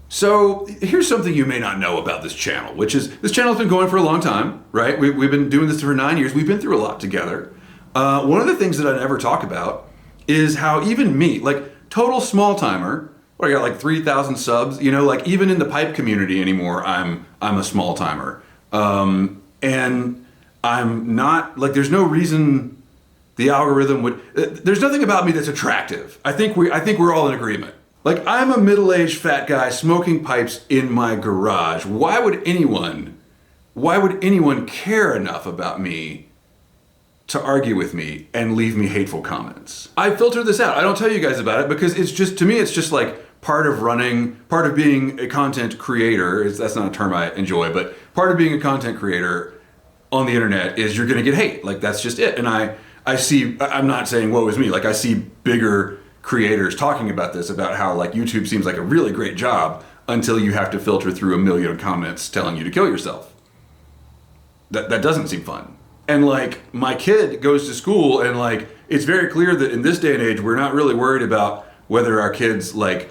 So here's something you may not know about this channel, which is this channel has been going for a long time, right? We've been doing this for 9 years. We've been through a lot together. One of the things that I never talk about is how even me, like total small timer, I got like 3,000 subs, you know, like even in the pipe community anymore, I'm a small timer. And I'm not, like there's no reason the algorithm would, there's nothing about me that's attractive. I think we're all in agreement. Like, I'm a middle-aged fat guy smoking pipes in my garage. Why would anyone care enough about me to argue with me and leave me hateful comments? I filter this out. I don't tell you guys about it because it's just, to me, it's just like part of being a content creator. That's not a term I enjoy, but part of being a content creator on the internet is you're gonna get hate. Like, that's just it. And I'm not saying woe is me. Like, I see bigger creators talking about this, about how like YouTube seems like a really great job until you have to filter through a million comments telling you to kill yourself. That doesn't seem fun. And like my kid goes to school and like it's very clear that in this day and age we're not really worried about whether our kids like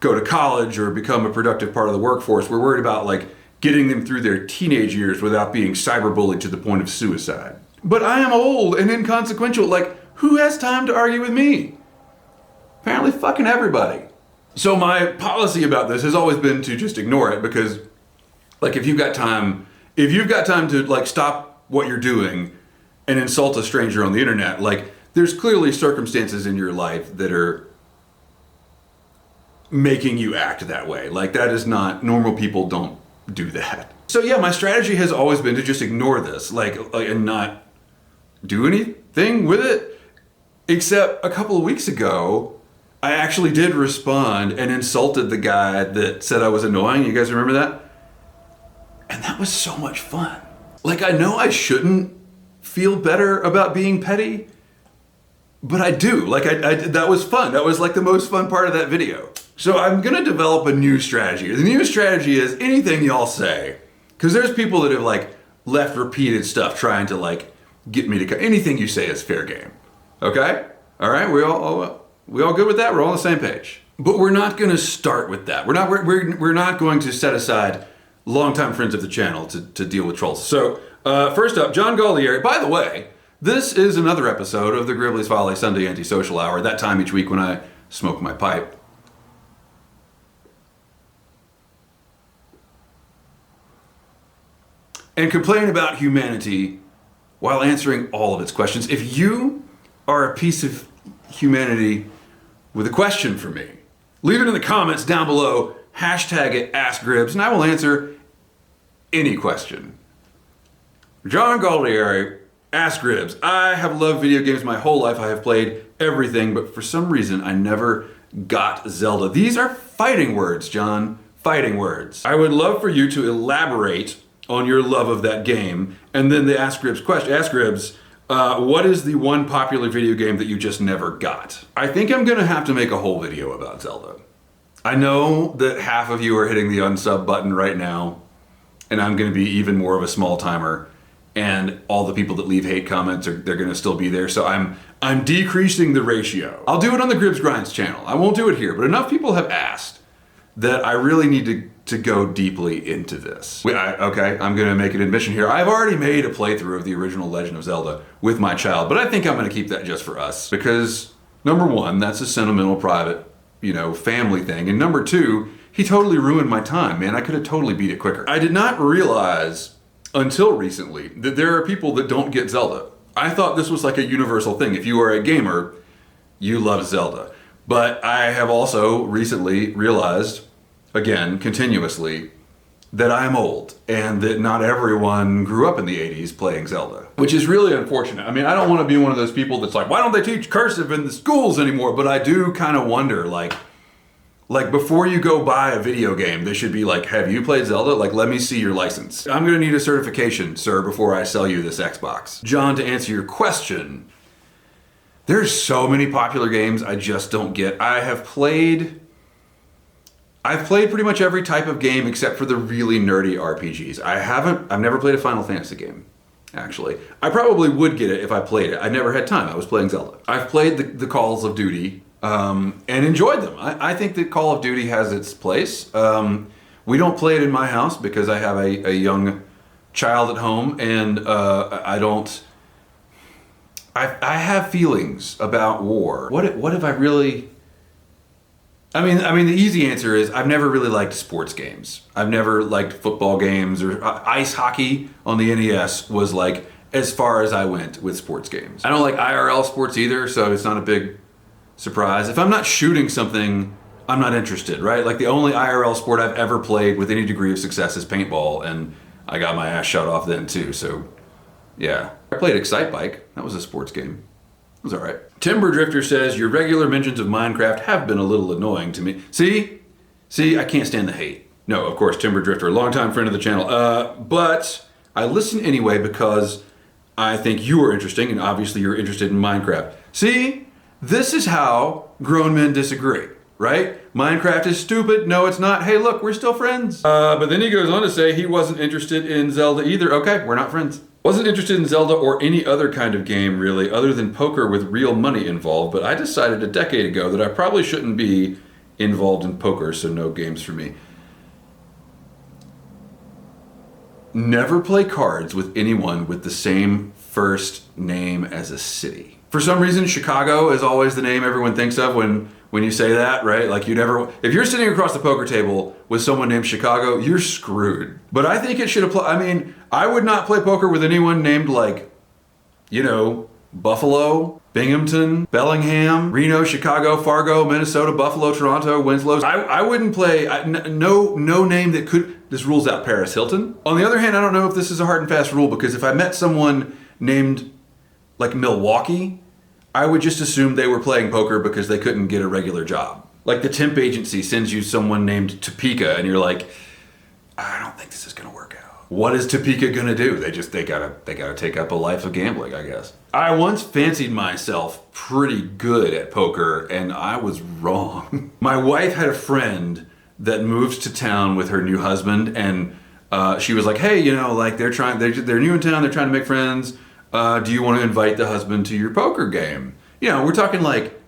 go to college or become a productive part of the workforce. We're worried about like getting them through their teenage years without being cyberbullied to the point of suicide. But I am old and inconsequential. Like, who has time to argue with me? Apparently fucking everybody. So my policy about this has always been to just ignore it because like if you've got time to like stop what you're doing and insult a stranger on the internet, like there's clearly circumstances in your life that are making you act that way. Like that is not, normal people don't do that. So yeah, my strategy has always been to just ignore this, like and not do anything with it. Except a couple of weeks ago, I actually did respond and insulted the guy that said I was annoying. You guys remember that? And that was so much fun. Like, I know I shouldn't feel better about being petty, but I do. Like, that was fun. That was like the most fun part of that video. So I'm gonna develop a new strategy. The new strategy is anything y'all say, because there's people that have like left repeated stuff trying to like get me to, anything you say is fair game. Okay? All right, we all good with that? We're all on the same page. But we're not going to start with that. We're not going to set aside longtime friends of the channel to deal with trolls. So first up, John Gallieri. By the way, this is another episode of the Gribbly's Folly Sunday Antisocial Hour. That time each week when I smoke my pipe. And complain about humanity while answering all of its questions. If you are a piece of humanity with a question for me, leave it in the comments down below, hashtag it AskGribbs, and I will answer any question. John Gallieri, AskGribbs. I have loved video games my whole life. I have played everything, but for some reason I never got Zelda. These are fighting words, John. Fighting words. I would love for you to elaborate on your love of that game, and then the AskGribbs question. AskGribbs, what is the one popular video game that you just never got? I think I'm gonna have to make a whole video about Zelda. I know that half of you are hitting the unsub button right now, and I'm gonna be even more of a small timer, and all the people that leave hate comments they're gonna still be there, so I'm decreasing the ratio. I'll do it on the Gribbs Grinds channel. I won't do it here, but enough people have asked that I really need to go deeply into this. Okay, I'm gonna make an admission here. I've already made a playthrough of the original Legend of Zelda with my child, but I think I'm gonna keep that just for us because number one, that's a sentimental, private, family thing. And number two, he totally ruined my time, man. I could have totally beat it quicker. I did not realize until recently that there are people that don't get Zelda. I thought this was like a universal thing. If you are a gamer, you love Zelda. But I have also recently realized, again, continuously, that I'm old and that not everyone grew up in the 80s playing Zelda, which is really unfortunate. I mean, I don't want to be one of those people that's like, why don't they teach cursive in the schools anymore? But I do kind of wonder, like before you go buy a video game, they should be like, have you played Zelda? Like, let me see your license. I'm gonna need a certification, sir, before I sell you this Xbox. John, to answer your question, there's so many popular games I just don't get. I've played pretty much every type of game except for the really nerdy RPGs. I've never played a Final Fantasy game, actually. I probably would get it if I played it. I never had time. I was playing Zelda. I've played the Calls of Duty and enjoyed them. I think that Call of Duty has its place. We don't play it in my house because I have a young child at home, and I don't. I have feelings about war. What have I really? I mean, the easy answer is I've never really liked sports games. I've never liked football games, or ice hockey on the NES was like as far as I went with sports games. I don't like IRL sports either, so it's not a big surprise. If I'm not shooting something, I'm not interested, right? Like the only IRL sport I've ever played with any degree of success is paintball, and I got my ass shot off then too, so yeah. I played Excitebike. That was a sports game. It was alright. Timber Drifter says, your regular mentions of Minecraft have been a little annoying to me. See, I can't stand the hate. No, of course, Timber Drifter, longtime friend of the channel. But I listen anyway because I think you are interesting, and obviously you're interested in Minecraft. See, this is how grown men disagree, right? Minecraft is stupid. No, it's not. Hey, look, we're still friends. But then he goes on to say he wasn't interested in Zelda either. Okay, we're not friends. Wasn't interested in Zelda or any other kind of game, really, other than poker with real money involved, but I decided a decade ago that I probably shouldn't be involved in poker, so no games for me. Never play cards with anyone with the same first name as a city. For some reason, Chicago is always the name everyone thinks of when you say that, right? Like if you're sitting across the poker table with someone named Chicago, you're screwed. But I think it should apply. I mean, I would not play poker with anyone named like, Buffalo, Binghamton, Bellingham, Reno, Chicago, Fargo, Minnesota, Buffalo, Toronto, Winslow. I wouldn't play, no name that could, this rules out Paris Hilton. On the other hand, I don't know if this is a hard and fast rule, because if I met someone named like Milwaukee, I would just assume they were playing poker because they couldn't get a regular job. Like the temp agency sends you someone named Topeka and you're like, I don't think this is gonna work out. What is Topeka gonna do? They gotta take up a life of gambling, I guess. I once fancied myself pretty good at poker and I was wrong. My wife had a friend that moved to town with her new husband, and she was like, hey, they're new in town, they're trying to make friends. Do you want to invite the husband to your poker game? We're talking like,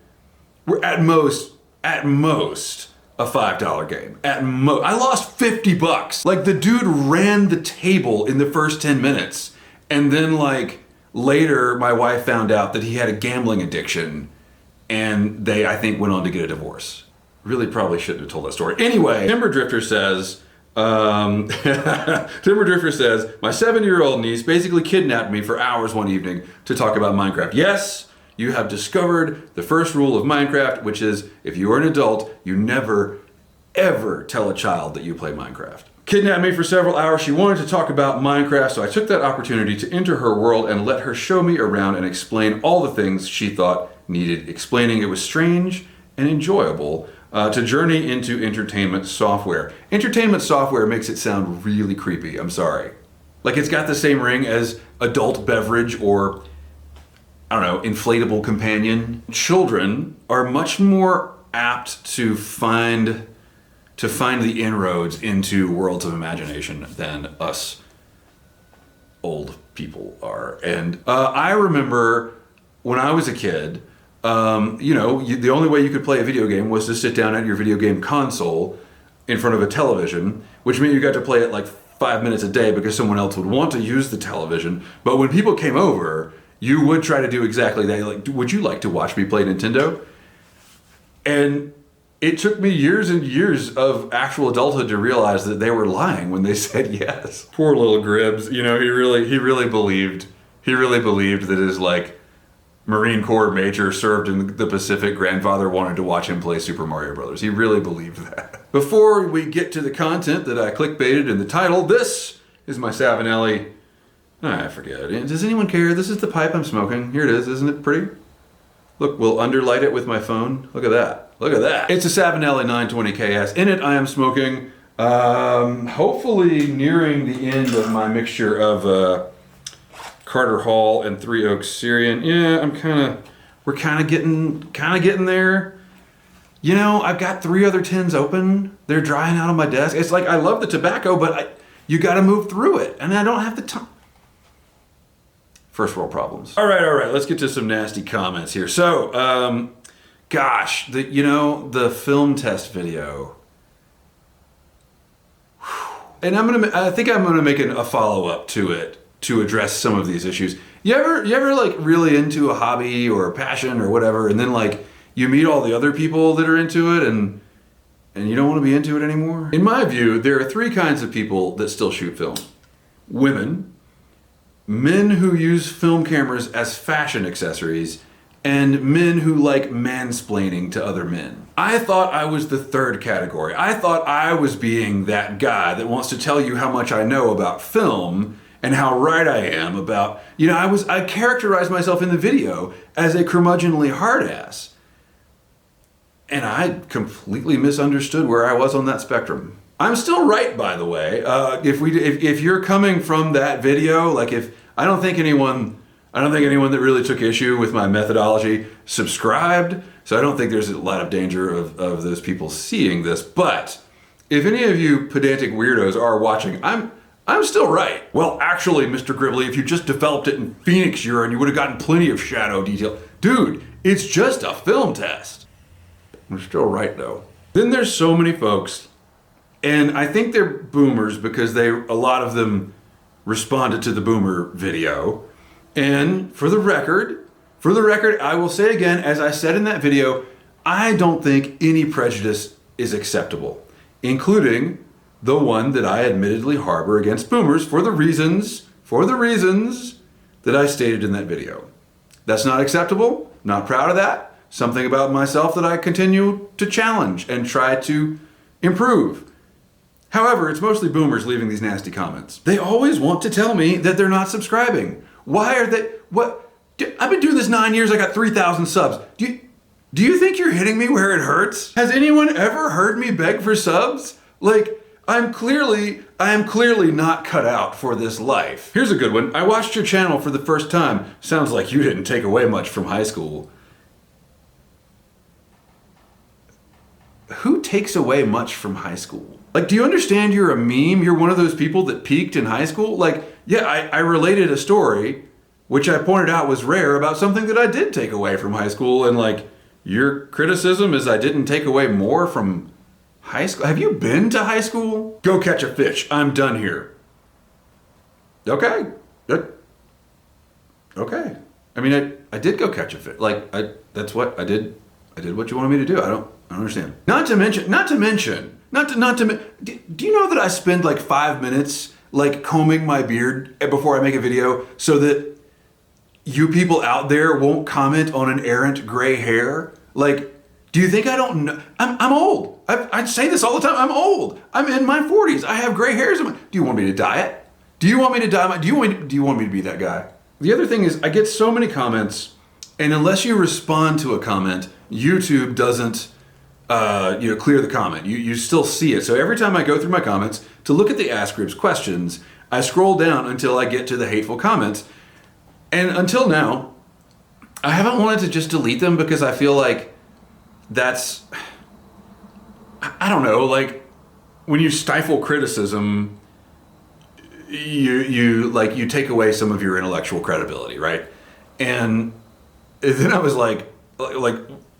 we're at most a $5 game. At most. I lost $50. Like the dude ran the table in the first 10 minutes. And then like later my wife found out that he had a gambling addiction, and they, I think, went on to get a divorce. Really probably shouldn't have told that story. Anyway, Timber Drifter says, my 7-year-old niece basically kidnapped me for hours one evening to talk about Minecraft. Yes, you have discovered the first rule of Minecraft, which is if you are an adult, you never, ever tell a child that you play Minecraft. Kidnapped me for several hours. She wanted to talk about Minecraft, so I took that opportunity to enter her world and let her show me around and explain all the things she thought needed explaining. It was strange and enjoyable. To journey into entertainment software. Entertainment software makes it sound really creepy, I'm sorry. Like it's got the same ring as adult beverage or, I don't know, inflatable companion. Children are much more apt to find the inroads into worlds of imagination than us old people are. And I remember when I was a kid, the only way you could play a video game was to sit down at your video game console in front of a television, which meant you got to play it like 5 minutes a day because someone else would want to use the television. But when people came over, you would try to do exactly that. Like, would you like to watch me play Nintendo? And it took me years and years of actual adulthood to realize that they were lying when they said yes. Poor little Gribbs, he really believed that his like Marine Corps major served in the Pacific grandfather wanted to watch him play Super Mario Brothers. He really believed that. Before we get to the content that I clickbaited in the title, this is my Savinelli. I forget. Does anyone care? This is the pipe I'm smoking. Here it is. Isn't it pretty? Look, we'll underlight it with my phone. Look at that. Look at that. It's a Savinelli 920KS. In it, I am smoking, hopefully nearing the end of my mixture of Carter Hall and Three Oaks Syrian. Yeah, we're kind of getting there. I've got 3 other tins open. They're drying out on my desk. It's like, I love the tobacco, but you got to move through it, and I don't have the time. First world problems. All right, let's get to some nasty comments here. So, Gosh, the film test video. And I think I'm gonna make a follow-up to it to address some of these issues. You ever like really into a hobby or a passion or whatever, and then like you meet all the other people that are into it and you don't want to be into it anymore? In my view, there are three kinds of people that still shoot film. Women, men who use film cameras as fashion accessories, and men who like mansplaining to other men. I thought I was the third category. I thought I was being that guy that wants to tell you how much I know about film and how right I am about, I characterized myself in the video as a curmudgeonly hard ass. And I completely misunderstood where I was on that spectrum. I'm still right, by the way. If you're coming from that video, like I don't think anyone that really took issue with my methodology subscribed, so I don't think there's a lot of danger of those people seeing this. But if any of you pedantic weirdos are watching, I'm still right. Well, actually, Mr. Gribbly, if you just developed it in Phoenix urine, you would have gotten plenty of shadow detail. Dude, it's just a film test. I'm still right, though. Then there's so many folks, and I think they're boomers because a lot of them responded to the boomer video. And for the record, I will say again, as I said in that video, I don't think any prejudice is acceptable, including the one that I admittedly harbor against boomers for the reasons that I stated in that video. That's not acceptable, not proud of that. Something about myself that I continue to challenge and try to improve. However, it's mostly boomers leaving these nasty comments. They always want to tell me that they're not subscribing. Why are they? What? I've been doing this 9 years. I got 3,000 subs. Do you think you're hitting me where it hurts? Has anyone ever heard me beg for subs? Like, I am clearly not cut out for this life. Here's a good one. I watched your channel for the first time. Sounds like you didn't take away much from high school. Who takes away much from high school? Like, do you understand you're a meme? You're one of those people that peaked in high school? Like, yeah, I related a story, which I pointed out was rare, about something that I did take away from high school, and like, your criticism is I didn't take away more from high school? Have you been to high school? Go catch a fish. I'm done here. Okay. Okay. I mean, I did go catch a fish. Like, that's what I did. I did what you wanted me to do. I don't understand. Not to mention, do you know that I spend like 5 minutes like combing my beard before I make a video so that you people out there won't comment on an errant gray hair? Like, do you think I don't know? I'm old. I say this all the time. I'm old. I'm in my 40s. I have gray hairs. Do you want me to dye it? Do you want me to dye do you want me to be that guy? The other thing is I get so many comments, and unless you respond to a comment, YouTube doesn't clear the comment. You still see it. So every time I go through my comments to look at the Ask Groups questions, I scroll down until I get to the hateful comments. And until now, I haven't wanted to just delete them because I feel like that's, I don't know, like when you stifle criticism, you take away some of your intellectual credibility, right? And then I was like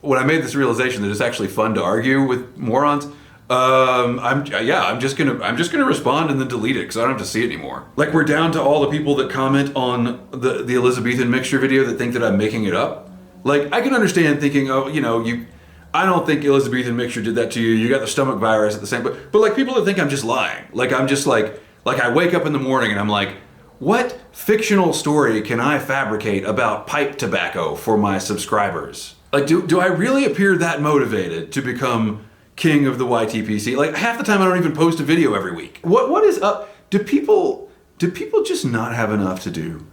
when I made this realization that it's actually fun to argue with morons, I'm just gonna respond and then delete it because I don't have to see it anymore. Like, we're down to all the people that comment on the Elizabethan mixture video that think that I'm making it up. Like, I can understand thinking, I don't think Elizabethan mixture did that to you. You got the stomach virus at the same, but like people that think I'm just lying. Like, I'm just like I wake up in the morning and I'm like, what fictional story can I fabricate about pipe tobacco for my subscribers? Like, do I really appear that motivated to become king of the YTPC? Like, half the time I don't even post a video every week. What is up? Do people just not have enough to do?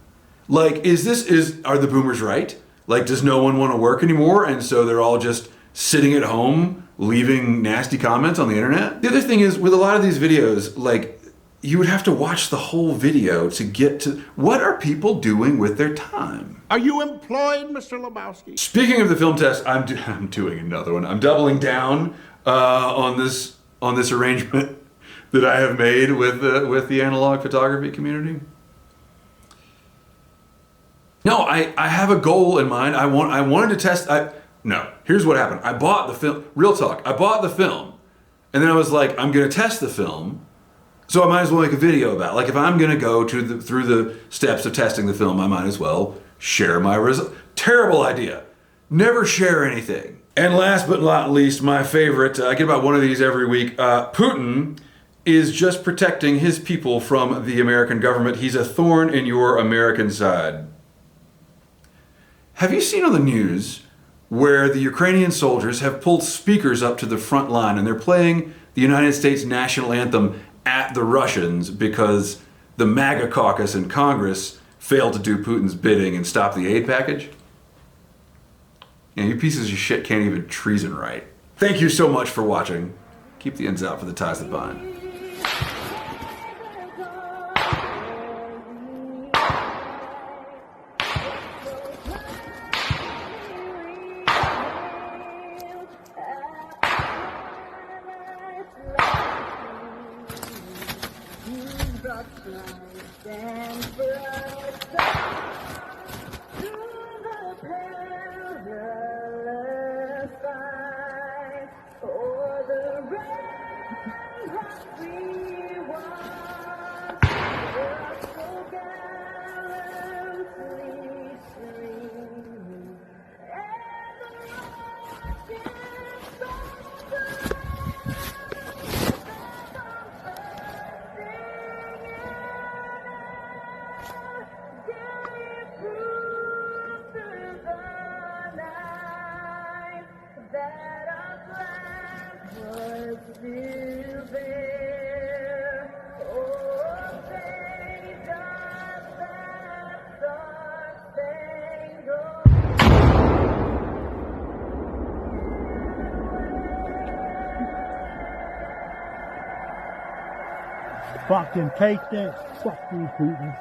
Like, are the boomers right? Like, does no one want to work anymore, and so they're all just sitting at home leaving nasty comments on the internet? The other thing is, with a lot of these videos, like, you would have to watch the whole video to get to what are people doing with their time. Are you employed, Mr. Lebowski? Speaking of the film test, I'm doing another one. I'm doubling down on this arrangement that I have made with the analog photography community. No, I have a goal in mind. I wanted to test. No. Here's what happened. I bought the film. Real talk. I bought the film. And then I was like, I'm going to test the film. So I might as well make a video about it. Like, if I'm going to go through the steps of testing the film, I might as well share my results. Terrible idea. Never share anything. And last but not least, my favorite, I get about one of these every week. Putin is just protecting his people from the American government. He's a thorn in your American side. Have you seen on the news where the Ukrainian soldiers have pulled speakers up to the front line and they're playing the United States national anthem at the Russians because the MAGA caucus in Congress failed to do Putin's bidding and stop the aid package? Yeah, you pieces of shit can't even treason right. Thank you so much for watching. Keep the ends out for the ties that bind. Stand for us, to the perilous fight, for the ramparts we watch, so gallantly stream, and the Russian soldiers that our flag was still there. Oh, saved us that star-spangled Fucking take that. Fuck you, Putin.